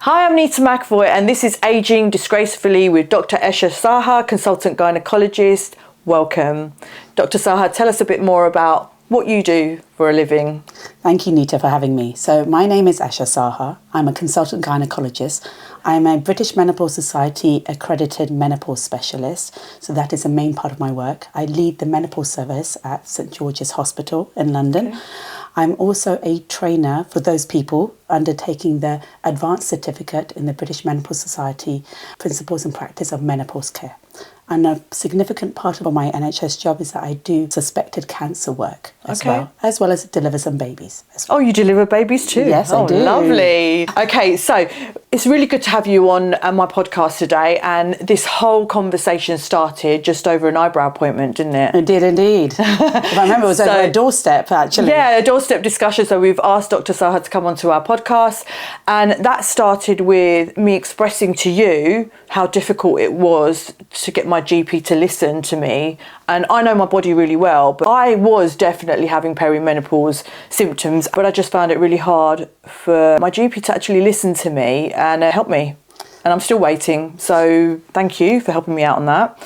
Hi, I'm Nita McAvoy and this is Ageing Disgracefully with Dr Esha Saha, consultant gynaecologist. Welcome. Dr Saha, tell us a bit more about what you do for a living. Thank you, Nita, for having me. So my name is Esha Saha. I'm a consultant gynaecologist. I'm a British Menopause Society accredited menopause specialist. So that is the main part of my work. I lead the menopause service at St George's Hospital in London. Okay. I'm also a trainer for those people undertaking the advanced certificate in the British Menopause Society, Principles and Practice of Menopause Care. And a significant part of my NHS job is that I do suspected cancer work as well as deliver some babies. Oh, you deliver babies too? Yes, I do. Lovely. Okay, so it's really good to have you on my podcast today. And this whole conversation started just over an eyebrow appointment, didn't it? It did indeed. If I remember, it was over a doorstep, actually. Yeah, a doorstep discussion. So we've asked Dr Saha to come onto our podcast. And that started with me expressing to you how difficult it was to get my GP to listen to me. And I know my body really well, but I was definitely having perimenopause symptoms, but I just found it really hard for my GP to actually listen to me and help me. And I'm still waiting. So thank you for helping me out on that.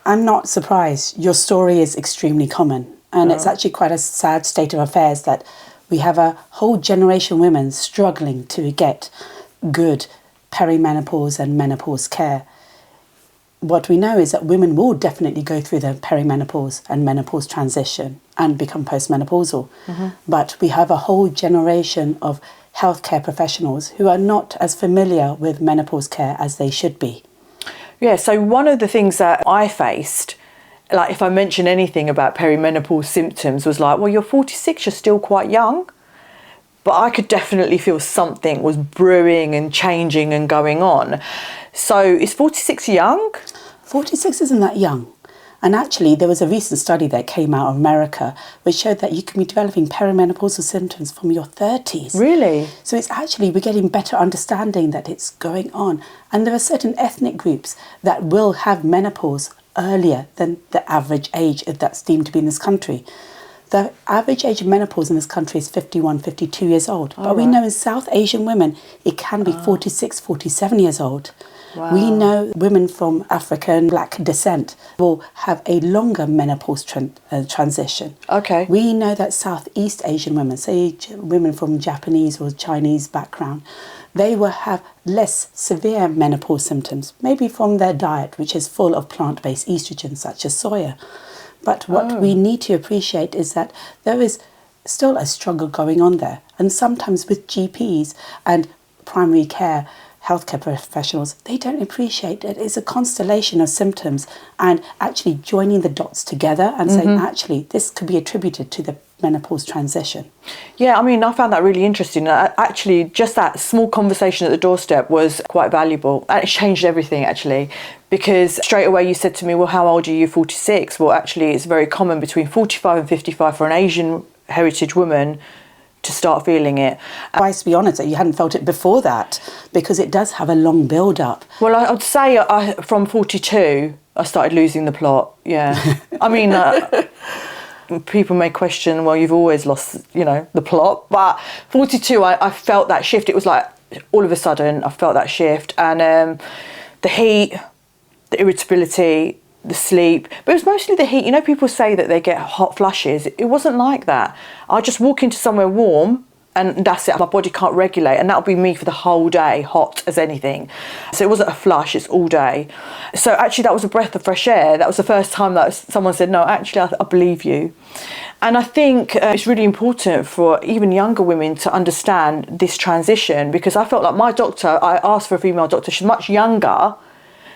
I'm not surprised. Your story is extremely common. And it's actually quite a sad state of affairs that we have a whole generation of women struggling to get good perimenopause and menopause care. What we know is that women will definitely go through the perimenopause and menopause transition and become postmenopausal. But we have a whole generation of healthcare professionals who are not as familiar with menopause care as they should be. Yeah, so one of the things that I faced, like if I mention anything about perimenopause symptoms, was like, well, you're 46, you're still quite young. But I could definitely feel something was brewing and changing and going on. So is 46 young? 46 isn't that young. And actually, there was a recent study that came out of America which showed that you can be developing perimenopausal symptoms from your 30s. Really? So it's actually, we're getting better understanding that it's going on. And there are certain ethnic groups that will have menopause earlier than the average age that's deemed to be in this country. The average age of menopause in this country is 51, 52 years old. But we know in South Asian women, it can be 46, 47 years old. Wow. We know women from African Black descent will have a longer menopause transition. Okay. We know that Southeast Asian women, say women from Japanese or Chinese background, they will have less severe menopause symptoms, maybe from their diet, which is full of plant-based estrogen, such as soya. But what we need to appreciate is that there is still a struggle going on there. And sometimes with GPs and primary care healthcare professionals, they don't appreciate that it's a constellation of symptoms and actually joining the dots together and saying, actually, this could be attributed to the menopause transition. Yeah, I mean, I found that really interesting. Actually, just that small conversation at the doorstep was quite valuable. And it changed everything, actually, because straight away you said to me, well, how old are you? 46? Well, actually, it's very common between 45 and 55 for an Asian heritage woman to start feeling it. Advice, to be honest, that you hadn't felt it before that, because it does have a long build-up. Well, I'd say from 42, I started losing the plot, yeah. I mean... people may question, well, you've always lost, the plot. But 42, I felt that shift. It was like all of a sudden I felt that shift. And the heat, the irritability, the sleep. But it was mostly the heat. People say that they get hot flushes. It wasn't like that. I just walk into somewhere warm and that's it. My body can't regulate. And that'll be me for the whole day, hot as anything. So it wasn't a flush, it's all day. So actually that was a breath of fresh air. That was the first time that someone said, no, actually, I believe you. And I think it's really important for even younger women to understand this transition, because I felt like my doctor, I asked for a female doctor, she's much younger,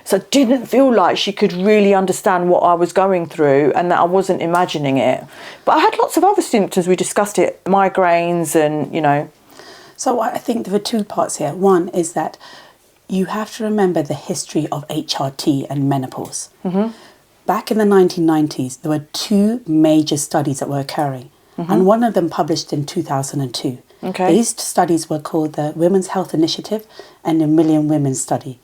so I didn't feel like she could really understand what I was going through and that I wasn't imagining it. But I had lots of other symptoms. We discussed it, migraines and, So I think there are two parts here. One is that you have to remember the history of HRT and menopause. Back in the 1990s, there were two major studies that were occurring. And one of them published in 2002. Okay. These studies were called the Women's Health Initiative and the Million Women Study.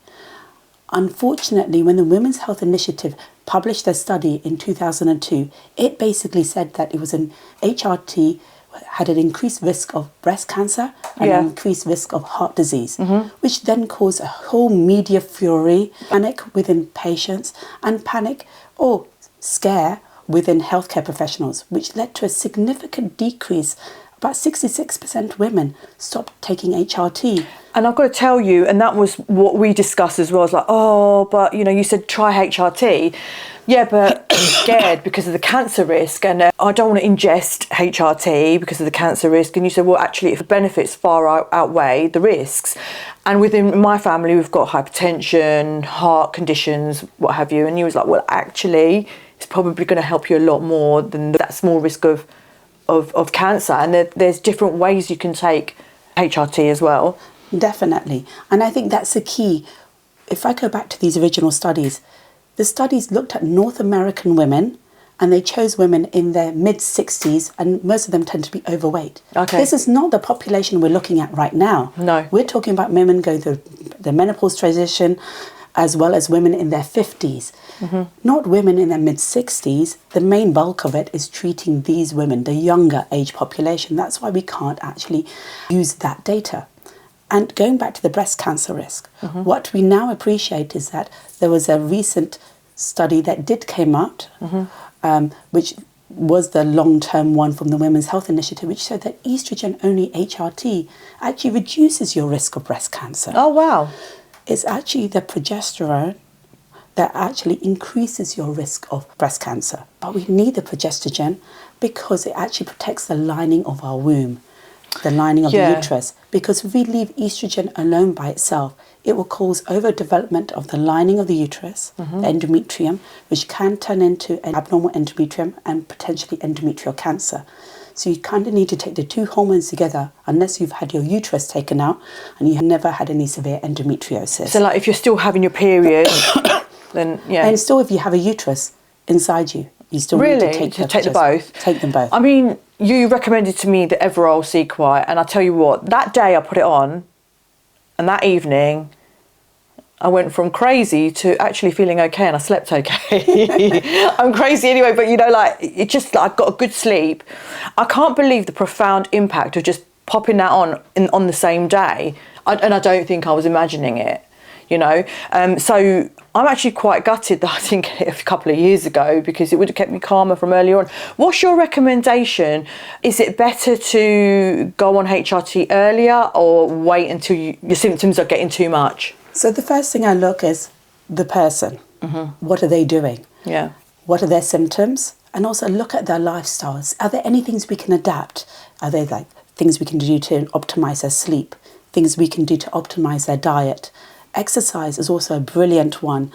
Unfortunately, when the Women's Health Initiative published their study in 2002, it basically said that it was an HRT had an increased risk of breast cancer and an increased risk of heart disease, which then caused a whole media fury, panic within patients, and panic or scare within healthcare professionals, which led to a significant decrease. About 66% women stopped taking HRT. And I've got to tell you, and that was what we discussed as well. It's like, oh, but you said try HRT. Yeah, but I'm scared because of the cancer risk, and I don't want to ingest HRT because of the cancer risk. And you said, well, actually, if the benefits far outweigh the risks. And within my family, we've got hypertension, heart conditions, what have you. And you was like, well, actually, it's probably going to help you a lot more than that small risk of cancer. And there's different ways you can take HRT as well. Definitely. And I think that's the key. If I go back to these original studies, the studies looked at North American women, and they chose women in their mid-60s, and most of them tend to be overweight. Okay. This is not the population we're looking at right now. No. We're talking about women going through the menopause transition, as well as women in their 50s. Not women in their mid-60s. The main bulk of it is treating these women, the younger age population. That's why we can't actually use that data. And going back to the breast cancer risk, what we now appreciate is that there was a recent study that did came out, which was the long-term one from the Women's Health Initiative, which showed that estrogen-only HRT actually reduces your risk of breast cancer. Oh, wow. It's actually the progesterone that actually increases your risk of breast cancer. But we need the progesterone because it actually protects the lining of our womb, the lining of the uterus. Because if we leave estrogen alone by itself, it will cause overdevelopment of the lining of the uterus, the endometrium, which can turn into an abnormal endometrium and potentially endometrial cancer. So you kind of need to take the two hormones together, unless you've had your uterus taken out and you have never had any severe endometriosis. So like if you're still having your period, then And still if you have a uterus inside you, you still need to take them both. Take them both. I mean, you recommended to me the Everol Sequoia, and I tell you what, that day I put it on, and that evening I went from crazy to actually feeling okay, and I slept okay. I'm crazy anyway, but it just, I got a good sleep. I can't believe the profound impact of just popping that on the same day. And I don't think I was imagining it, So I'm actually quite gutted that I didn't get it a couple of years ago, because it would have kept me calmer from earlier on. What's your recommendation? Is it better to go on HRT earlier or wait until your symptoms are getting too much? So the first thing I look is the person. What are they doing? Yeah. What are their symptoms? And also look at their lifestyles. Are there any things we can adapt? Are there like things we can do to optimize their sleep? Things we can do to optimize their diet? Exercise is also a brilliant one.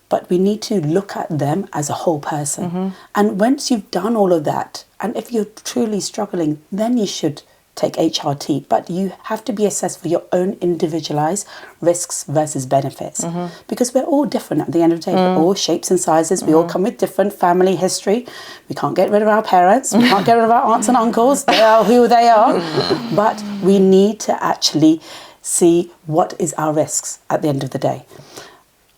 But we need to look at them as a whole person. And once you've done all of that, and if you're truly struggling, then you should take HRT, but you have to be assessed for your own individualized risks versus benefits, because we're all different at the end of the day. We're all shapes and sizes. We all come with different family history. We can't get rid of our parents. We can't get rid of our aunts and uncles. They are who they are. But we need to actually see what is our risks at the end of the day.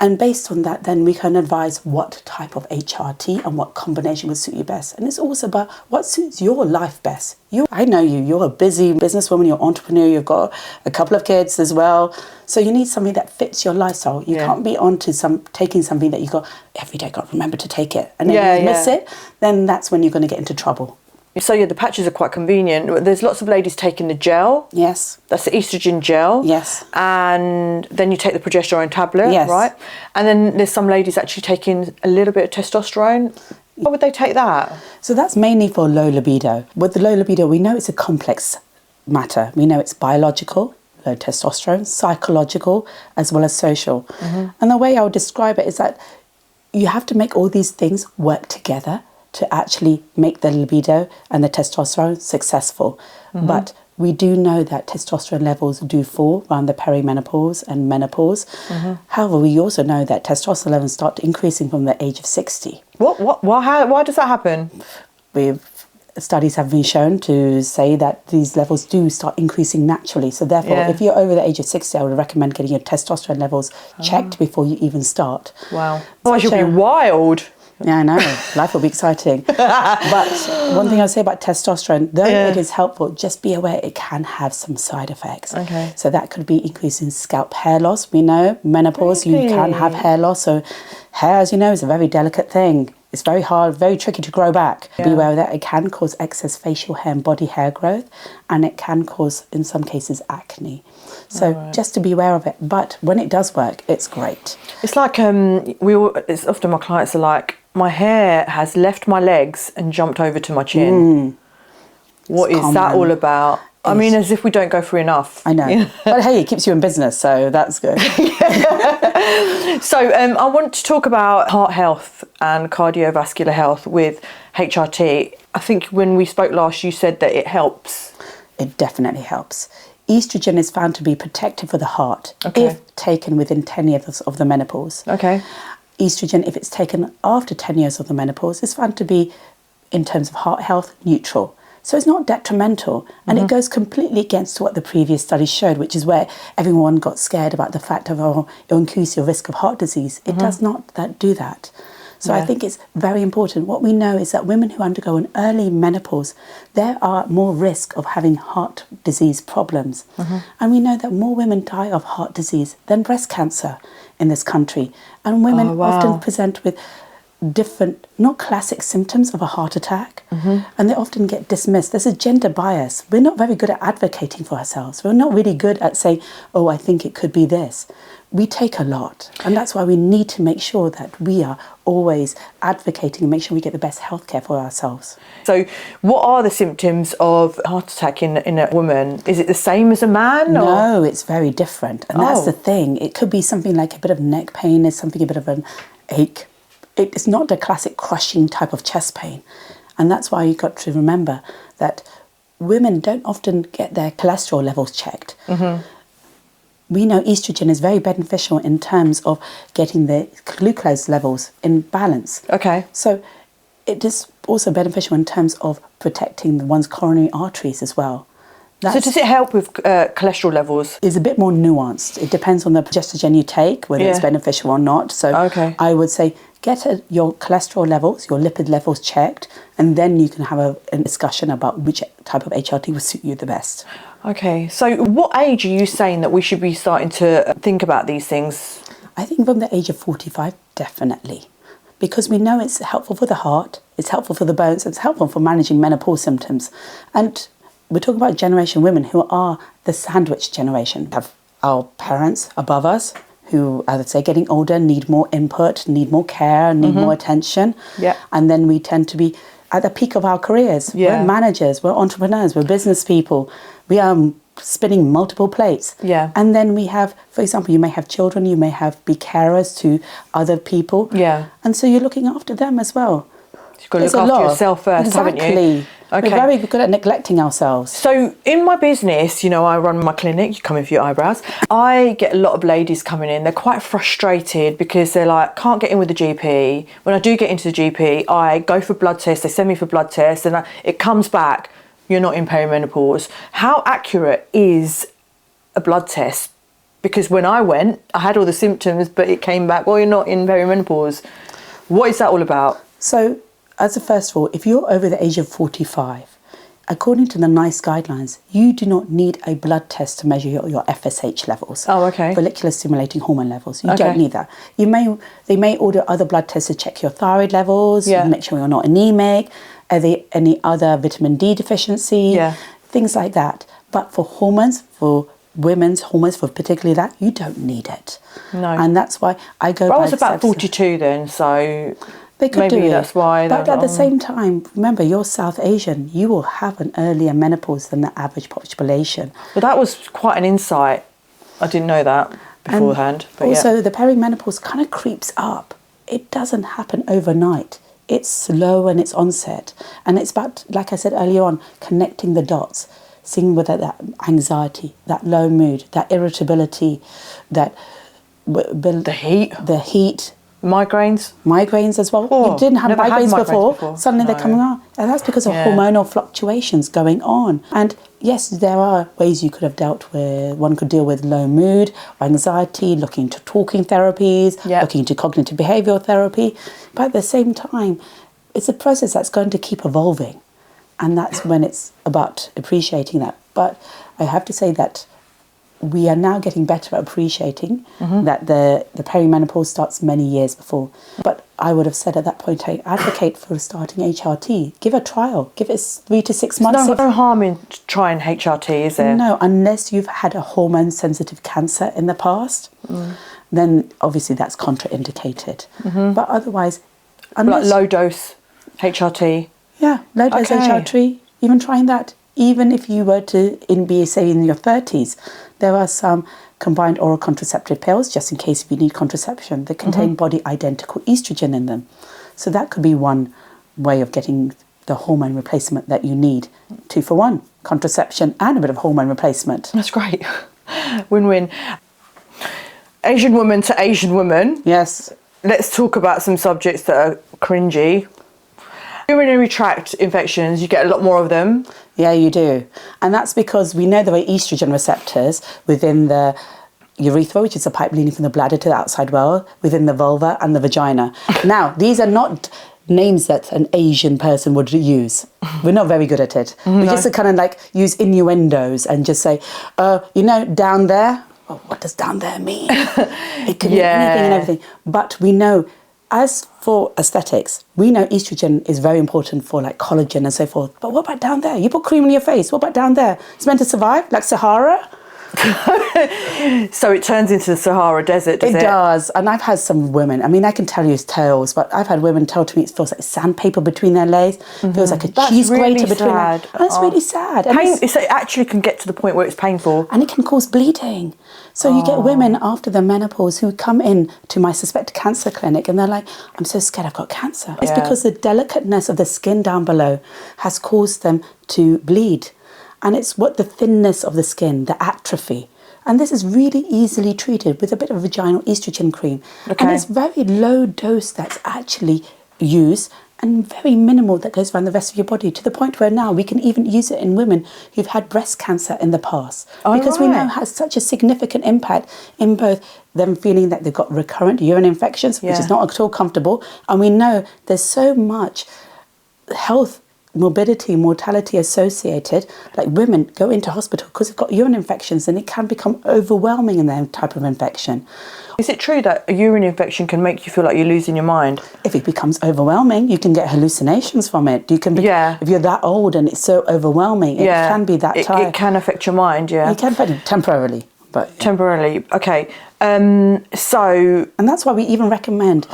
And based on that, then we can advise what type of HRT and what combination would suit you best. And it's also about what suits your life best. I know you're a busy businesswoman, you're an entrepreneur, you've got a couple of kids as well. So you need something that fits your lifestyle. You can't be on to taking something that you got every day, got to remember to take it. And then you miss it, then that's when you're going to get into trouble. So the patches are quite convenient. There's lots of ladies taking the gel. Yes. That's the estrogen gel. Yes. And then you take the progesterone tablet, yes. right? And then there's some ladies actually taking a little bit of testosterone. Why would they take that? So that's mainly for low libido. With the low libido, we know it's a complex matter. We know it's biological, low testosterone, psychological, as well as social. And the way I would describe it is that you have to make all these things work together to actually make the libido and the testosterone successful. But we do know that testosterone levels do fall around the peri-menopause and menopause. However, we also know that testosterone levels start increasing from the age of 60. Why does that happen? Studies have been shown to say that these levels do start increasing naturally. So therefore, if you're over the age of 60, I would recommend getting your testosterone levels checked before you even start. Wow. Otherwise you'll be wild. Yeah, I know. Life will be exciting. But one thing I'll say about testosterone, though it is helpful, just be aware it can have some side effects. Okay. So that could be increase in scalp hair loss. We know menopause, you can have hair loss. So hair, as you know, is a very delicate thing. It's very hard, very tricky to grow back. Yeah. Be aware of that. It can cause excess facial hair and body hair growth, and it can cause, in some cases, acne. So just to be aware of it. But when it does work, it's great. It's like it's often my clients are like, my hair has left my legs and jumped over to my chin. What is that all about? I mean, as if we don't go through enough. I know. You know? But hey, it keeps you in business, so that's good. So I want to talk about heart health and cardiovascular health with HRT. I think when we spoke last, you said that it helps. It definitely helps. Estrogen is found to be protective for the heart if taken within 10 years of the menopause. Okay. Estrogen, if it's taken after 10 years of the menopause, is found to be, in terms of heart health, neutral. So it's not detrimental, and it goes completely against what the previous studies showed, which is where everyone got scared about the fact of, oh, it'll increase your risk of heart disease. It does not do that. So I think it's very important. What we know is that women who undergo an early menopause, there are more risk of having heart disease problems. And we know that more women die of heart disease than breast cancer in this country. And women often present with different, not classic symptoms of a heart attack, and they often get dismissed. There's a gender bias. We're not very good at advocating for ourselves. We're not really good at saying, oh, I think it could be this. We take a lot, and that's why we need to make sure that we are always advocating and make sure we get the best healthcare for ourselves. So what are the symptoms of heart attack in a woman? Is it the same as a man? No, it's very different, and that's the thing. It could be something like a bit of neck pain, a bit of an ache. It's not the classic crushing type of chest pain. And that's why you've got to remember that women don't often get their cholesterol levels checked. We know estrogen is very beneficial in terms of getting the glucose levels in balance. Okay. So it is also beneficial in terms of protecting one's coronary arteries as well. So does it help with cholesterol levels? It's a bit more nuanced. It depends on the progesterone you take, whether it's beneficial or not. So I would say get your cholesterol levels, your lipid levels checked, and then you can have a discussion about which type of HRT will suit you the best. Okay, so what age are you saying that we should be starting to think about these things? I think from the age of 45, definitely. Because we know it's helpful for the heart, it's helpful for the bones, it's helpful for managing menopause symptoms. And we're talking about generation women who are the sandwich generation. We have our parents above us who, I would say, getting older, need more input, need more care, need more attention. And then we tend to be at the peak of our careers. We're managers, we're entrepreneurs, we're business people. We are spinning multiple plates. And then we have, for example, you may have children, you may be carers to other people. And so you're looking after them as well. You've got to look after yourself first, haven't you? Exactly. Okay. We're very good at neglecting ourselves. So in my business, I run my clinic, you come in for your eyebrows. I get a lot of ladies coming in, they're quite frustrated because they're like, can't get in with the GP. When I do get into the GP, I go for blood tests, they send me for blood tests, and it comes back, you're not in perimenopause. How accurate is a blood test? Because when I went, I had all the symptoms, but it came back, well, you're not in perimenopause. What is that all about? So, first of all, if you're over the age of 45, according to the NICE guidelines, you do not need a blood test to measure your FSH levels. Follicular stimulating hormone levels. You don't need that. They may order other blood tests to check your thyroid levels, make sure you're not anemic, any other vitamin D deficiency, things like that. But for hormones, for women's hormones, for particularly that, you don't need it. No. And that's why I go I was about 42 then, so... They could maybe do that's why. But at the same time, remember, you're South Asian. You will have an earlier menopause than the average population. Well, that was quite an insight. I didn't know that beforehand. But also, the perimenopause kind of creeps up. It doesn't happen overnight. It's slow in its onset. And it's about, like I said earlier on, connecting the dots, seeing whether that anxiety, that low mood, that irritability, the heat, Migraines as well. You didn't have migraines before. Suddenly they're coming on. And that's because of hormonal fluctuations going on. And yes, there are ways you could have dealt with, one could deal with low mood, anxiety, looking into talking therapies, looking into cognitive behavioural therapy. But at the same time, it's a process that's going to keep evolving. And that's when it's about appreciating that. But I have to say that we are now getting better at appreciating that the perimenopause starts many years before. But I would have said at that point, I advocate for starting HRT. Give a trial. Give it 3 to 6 months. There's no harm in trying HRT, is there? No, unless you've had a hormone-sensitive cancer in the past, then obviously that's contraindicated. But otherwise, like low dose HRT. Yeah, low dose HRT. Even trying that. Even if you were to be, say, in your 30s, there are some combined oral contraceptive pills, just in case if you need contraception, that contain body identical estrogen in them. So that could be one way of getting the hormone replacement that you need. 2 for 1, contraception and a bit of hormone replacement. That's great. Win-win. Asian woman to Asian woman. Yes. Let's talk about some subjects that are cringy. Urinary tract infections, you get a lot more of them. Yeah, you do. And that's because we know there are estrogen receptors within the urethra, which is a pipe leading from the bladder to the outside world, within the vulva and the vagina. Now, these are not names that an Asian person would use. We're not very good at it. We just kind of like use innuendos and just say, down there. Well, what does down there mean? It could mean anything and everything. But we know, as for aesthetics, we know estrogen is very important for like collagen and so forth. But what about down there? You put cream on your face. What about down there? It's meant to survive, like Sahara. So it turns into the Sahara Desert, does it? It does. And I've had some women, I mean, I can tell you tales, but I've had women tell to me it feels like sandpaper between their legs. It feels like a cheese grater between them. And it's really sad. So it actually can get to the point where it's painful. And it can cause bleeding. So you get women after the menopause who come in to my suspected cancer clinic and they're like, I'm so scared I've got cancer. It's because the delicateness of the skin down below has caused them to bleed. And it's what the thinness of the skin, the atrophy. And this is really easily treated with a bit of vaginal estrogen cream. And it's very low dose that's actually used and very minimal that goes around the rest of your body, to the point where now we can even use it in women who've had breast cancer in the past. Because we know it has such a significant impact in both them feeling that they've got recurrent urine infections, which is not at all comfortable. And we know there's so much health morbidity, mortality associated, like women go into hospital because they've got urine infections and it can become overwhelming in their type of infection. Is it true that a urine infection can make you feel like you're losing your mind? If it becomes overwhelming, you can get hallucinations from it. You can be, if you're that old and it's so overwhelming, it can be that type. It can affect your mind, It can affect it temporarily. Temporarily, okay. And that's why we even recommend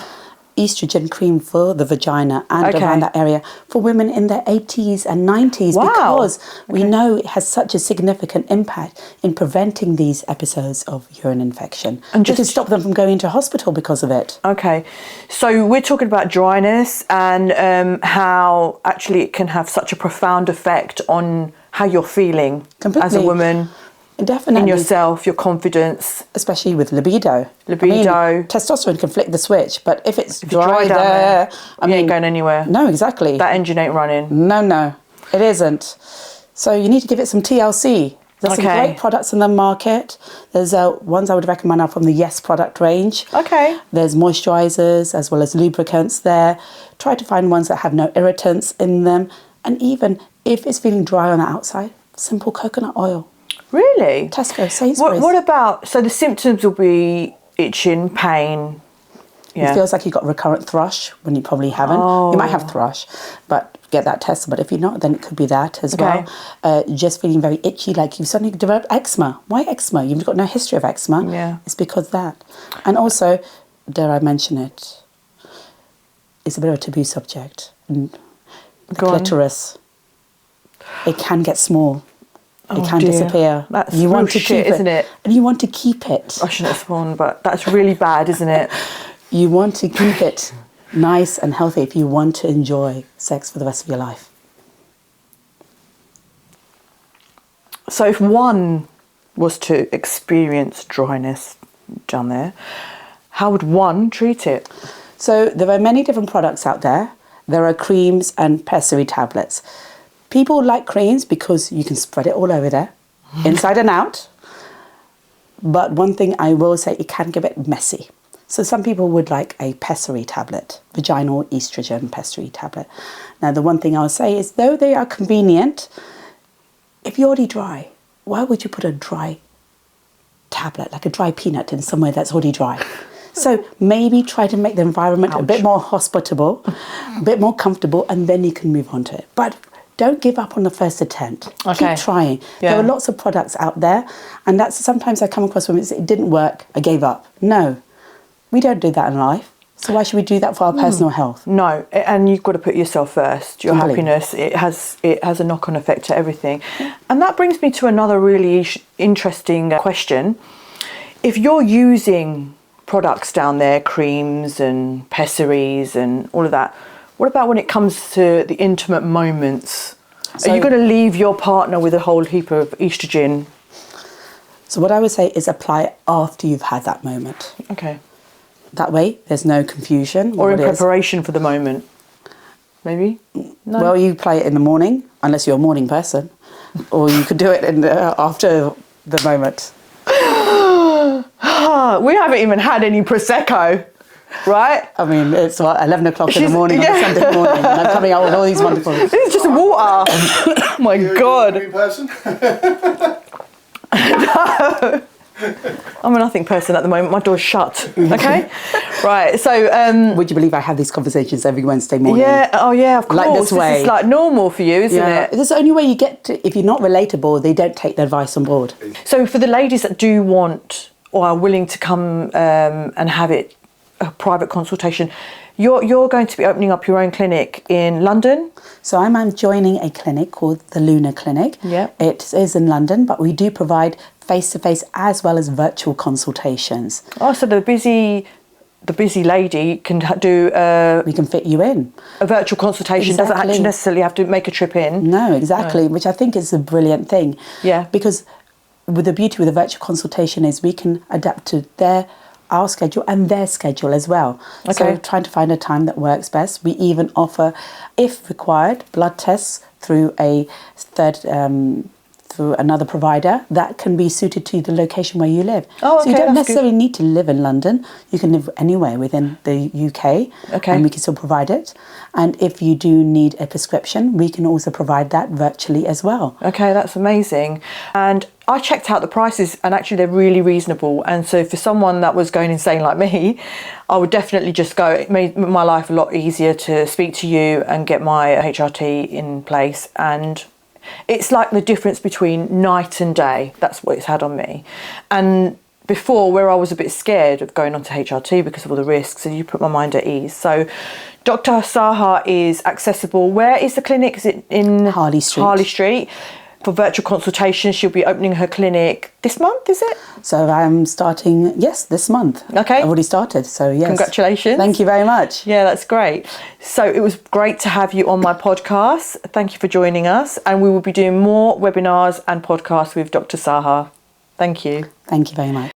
estrogen cream for the vagina and around that area for women in their 80s and 90s because we know it has such a significant impact in preventing these episodes of urine infection. And just to stop them from going into hospital because of it. Okay, so we're talking about dryness and how actually it can have such a profound effect on how you're feeling as a woman. Definitely. In yourself, your confidence. Especially with libido. I mean, testosterone can flick the switch, but if it's dry down there, you ain't going anywhere. No, exactly. That engine ain't running. No, it isn't. So you need to give it some TLC. There's some great products in the market. There's ones I would recommend are from the Yes product range. There's moisturizers as well as lubricants there. Try to find ones that have no irritants in them. And even if it's feeling dry on the outside, simple coconut oil. Really? Tesco, Sainsbury's. What about, so the symptoms will be itching, pain. It feels like you've got recurrent thrush when you probably haven't. You might have thrush, but get that tested. But if you're not, then it could be that as well. Just feeling very itchy, like you've suddenly developed eczema. Why eczema? You've got no history of eczema. It's because that. And also, dare I mention it, it's a bit of a taboo subject. The clitoris. It can get small. It can disappear. That's you want to keep it, isn't it? And you want to keep it. I shouldn't have sworn, but that's really bad, isn't it? You want to keep it nice and healthy if you want to enjoy sex for the rest of your life. So if one was to experience dryness down there, how would one treat it? So there are many different products out there. there are creams and pessary tablets. People like creams because you can spread it all over there, inside and out. But one thing I will say, it can get a bit messy. So some people would like a pessary tablet, vaginal estrogen pessary tablet. Now, the one thing I'll say is, though they are convenient, if you're already dry, why would you put a dry tablet, like a dry peanut, in somewhere that's already dry? So maybe try to make the environment a bit more hospitable, a bit more comfortable, and then you can move on to it. But don't give up on the first attempt. Okay. Keep trying. Yeah. There are lots of products out there, and that's sometimes I come across women say, it didn't work, I gave up. No, we don't do that in life. So why should we do that for our personal health? No, and you've got to put yourself first. Your Completely. happiness, it has a knock-on effect to everything. And that brings me to another really interesting question. If you're using products down there, creams and pessaries and all of that, what about when it comes to the intimate moments? So, are you going to leave your partner with a whole heap of estrogen? So what I would say is apply it after you've had that moment. Okay. That way, there's no confusion. Or in preparation for the moment, maybe? No? Well, you apply it in the morning, unless you're a morning person. Or you could do it after the moment. We haven't even had any Prosecco, right? I mean, it's what, 11 o'clock in the morning on a Sunday morning, and I'm coming out with all these wonderful... This is just water. Oh my God. Are you a person? No. I'm a nothing person at the moment. My door's shut. Okay? Right, so... Would you believe I have these conversations every Wednesday morning? Yeah, oh yeah, of course. Like this way. Is like normal for you, isn't it? It's the only way you get to... If you're not relatable, they don't take the advice on board. So for the ladies that do want or are willing to come and have a private consultation, you're going to be opening up your own clinic in London? So I'm joining a clinic called the Lunar Clinic. Yeah. It is in London, but we do provide face-to-face as well as virtual consultations. Oh, so the busy lady can do We can fit you in. a virtual consultation. Doesn't Exactly. actually necessarily have to make a trip in. No, exactly, which I think is a brilliant thing. Yeah. Because with the beauty with a virtual consultation is we can adapt to our schedule and their schedule as well. Okay. So trying to find a time that works best. We even offer, if required, blood tests through through another provider that can be suited to the location where you live. Oh, okay, so you don't that's necessarily need to live in London. You can live anywhere within the UK, Okay. and we can still provide it. And if you do need a prescription, we can also provide that virtually as well. Okay, that's amazing. And I checked out the prices, and actually they're really reasonable. And so for someone that was going insane like me, I would definitely just go. It made my life a lot easier to speak to you and get my HRT in place. And it's like the difference between night and day. That's what it's had on me. And before, where I was a bit scared of going on to HRT because of all the risks, and you put my mind at ease. So Dr Saha is accessible. Where is the clinic? Is it in Harley Street. Harley Street. For virtual consultation, she'll be opening her clinic this month, is it? So I'm starting, yes, this month. Okay. I've already started, so yes. Congratulations. Thank you very much. Yeah, that's great. So it was great to have you on my podcast. Thank you for joining us. And we will be doing more webinars and podcasts with Dr Saha. Thank you. Thank you very much.